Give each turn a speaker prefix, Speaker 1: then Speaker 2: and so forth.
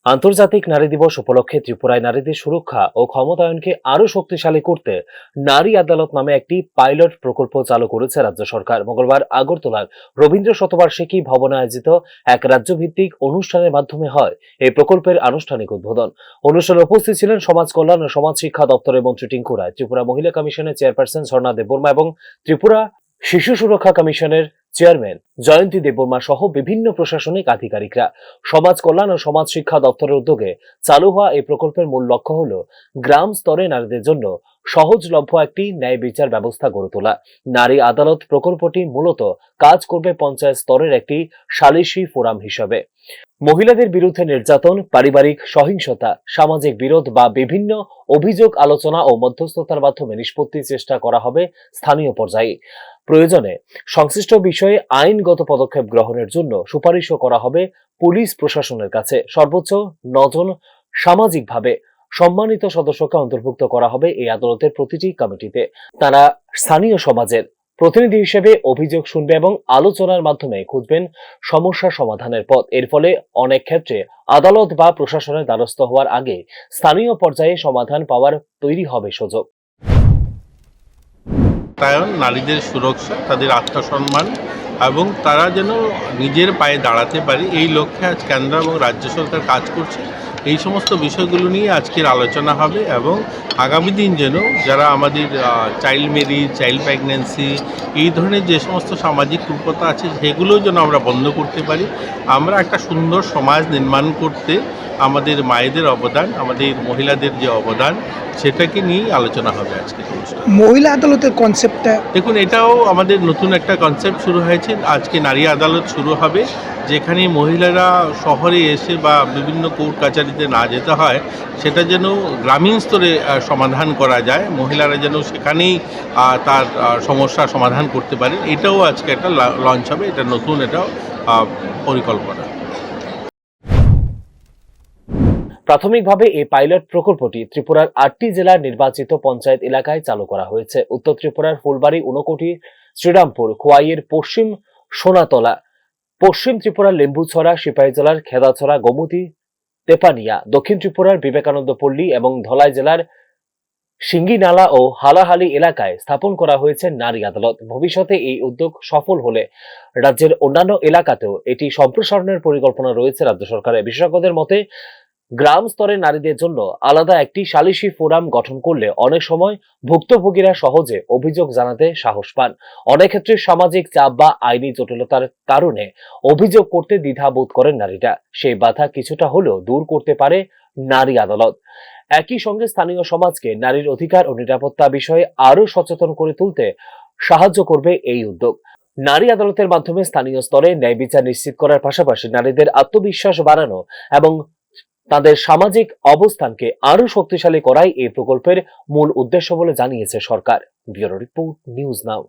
Speaker 1: আন্তর্জাতিক নারী দিবস উপলক্ষে ত্রিপুরায় নারীদের সুরক্ষা ও ক্ষমতায়নকে আরো শক্তিশালী করতে নারী আদালত নামে একটি পাইলট প্রকল্প চালু করেছে রাজ্য সরকার। মঙ্গলবার আগরতলার রবীন্দ্র শতবার্ষিকী ভবনে আয়োজিত এক রাজ্যভিত্তিক অনুষ্ঠানের মাধ্যমে হয় এই প্রকল্পের আনুষ্ঠানিক উদ্বোধন। অনুষ্ঠানে উপস্থিত ছিলেন সমাজ কল্যাণ ও সমাজ শিক্ষা দপ্তরের মন্ত্রী টিঙ্কু রায়, ত্রিপুরা মহিলা কমিশনের চেয়ারপারসন ঝর্ণা দেববর্মা এবং ত্রিপুরা শিশু সুরক্ষা কমিশনের চেয়ারম্যান জয়ন্তী দেববর্মা সহ বিভিন্ন প্রশাসনিক আধিকারিকরা। সমাজ কল্যাণ ও সমাজ শিক্ষা দপ্তরের উদ্যোগে চালু হওয়া এই প্রকল্পের মূল লক্ষ্য হল গ্রাম স্তরে নারীদের জন্য সহজলভ্য একটি ন্যায় বিচার ব্যবস্থা গড়ে তোলা। নারী আদালত প্রকল্পটি মূলত কাজ করবে পঞ্চায়েত স্তরের একটি সালিসি ফোরাম হিসেবে। মহিলাদের বিরুদ্ধে নির্যাতন, পারিবারিক সহিংসতা, সামাজিক বিরোধ বা বিভিন্ন অভিযোগ আলোচনা ও মধ্যস্থতার মাধ্যমে নিষ্পত্তির চেষ্টা করা হবে স্থানীয় পর্যায়ে। প্রয়োজনে সংশ্লিষ্ট বিষয়ে আইনগত পদক্ষেপ গ্রহণের জন্য সুপারিশও করা হবে পুলিশ প্রশাসনের কাছে। সর্বোচ্চ 9 জন সামাজিকভাবে সম্মানিত সদস্যকে অন্তর্ভুক্ত করা হবে এই আদালতের প্রতিটি কমিটিতে। তারা স্থানীয় সমাজের প্রতিনিধি হিসেবে অভিযোগ শুনবে এবং আলোচনার মাধ্যমে খুঁজবেন সমস্যা সমাধানের পথ। এর ফলে অনেক ক্ষেত্রে আদালত বা প্রশাসনের দ্বারস্থ হওয়ার আগে স্থানীয় পর্যায়ে সমাধান পাওয়ার তৈরি হবে সুযোগ।
Speaker 2: নারীদের সুরক্ষা, তাদের আত্মসম্মান এবং তারা যেন নিজের পায়ে দাঁড়াতে পারে, এই লক্ষ্যে আজ কেন্দ্র এবং রাজ্য সরকার কাজ করছে। এই সমস্ত বিষয়গুলো নিয়ে আজকের আলোচনা হবে এবং আগামী দিন যেন যারা আমাদের চাইল্ড ম্যারেজ, চাইল্ড প্রেগন্যান্সি, এই ধরনের যে সমস্ত সামাজিক কুপ্রথা আছে সেগুলোও যেন আমরা বন্ধ করতে পারি। আমরা একটা সুন্দর সমাজ নির্মাণ করতে আমাদের মায়েদের অবদান, আমাদের মহিলাদের যে অবদান, সেটাকে নিয়েই আলোচনা হবে আজকে।
Speaker 3: মহিলা আদালতের কনসেপ্টটা
Speaker 2: দেখুন, এটাও আমাদের নতুন একটা কনসেপ্ট শুরু হয়েছে। আজকে নারী আদালত শুরু হবে, যেখানে মহিলারা শহরে এসে বা বিভিন্ন কোর্ট কাছারিতে না যেতে হয়, সেটা যেন গ্রামীণ স্তরে সমাধান করা যায়, মহিলারা যেন সেখানেই তার সমস্যার সমাধান করতে পারে। এটাও আজকে একটা লঞ্চ হবে, এটা নতুন, এটাও পরিকল্পনা।
Speaker 1: প্রাথমিকভাবে এই পাইলট প্রকল্পটি ত্রিপুরার 8টি জেলার নির্বাচিত পঞ্চায়েত এলাকায় চালু করা হয়েছে। উত্তর ত্রিপুরার ফুলবাড়ি, ঊনকোটি, শ্রীরামপুর, খোয়াইয়ের পশ্চিম সোনাতলা, পশ্চিম ত্রিপুরার লেম্বুছড়া, সিপাহীজলার খেদাছড়া, গোমতী, তেপানিয়া, দক্ষিণ ত্রিপুরার বিবেকানন্দ পল্লী এবং ধলাই জেলার সিঙ্গিনালা ও হালাহালি এলাকায় স্থাপন করা হয়েছে নারী আদালত। ভবিষ্যতে এই উদ্যোগ সফল হলে রাজ্যের অন্যান্য এলাকাতেও এটি সম্প্রসারণের পরিকল্পনা রয়েছে রাজ্য সরকারের। বিশেষজ্ঞদের মতে গ্রাম স্তরে নারীদের জন্য আলাদা একটি সালিসি ফোরাম গঠন করলে অনেক সময় ভুক্তভোগীরা সহজে অভিযোগ জানাতে সাহস পান। অনেক ক্ষেত্রে সামাজিক চাপ বা আইনি জটিলতার কারণে অভিযোগ করতে দ্বিধাবোধ করেন নারীরা। সেই বাধা কিছুটা হলেও দূর করতে পারে নারী আদালত। একই সঙ্গে স্থানীয় সমাজকে নারীর অধিকার ও নিরাপত্তা বিষয়ে আরো সচেতন করে তুলতে সাহায্য করবে এই উদ্যোগ। নারী আদালতের মাধ্যমে স্থানীয় স্তরে ন্যায় বিচার নিশ্চিত করার পাশাপাশি নারীদের আত্মবিশ্বাস বাড়ানো এবং তাদের সামাজিক অবস্থানকে আরো শক্তিশালী করাই এই প্রকল্পের মূল উদ্দেশ্য বলে জানিয়েছে সরকার। ব্যুরো রিপোর্ট, নিউজ নাও।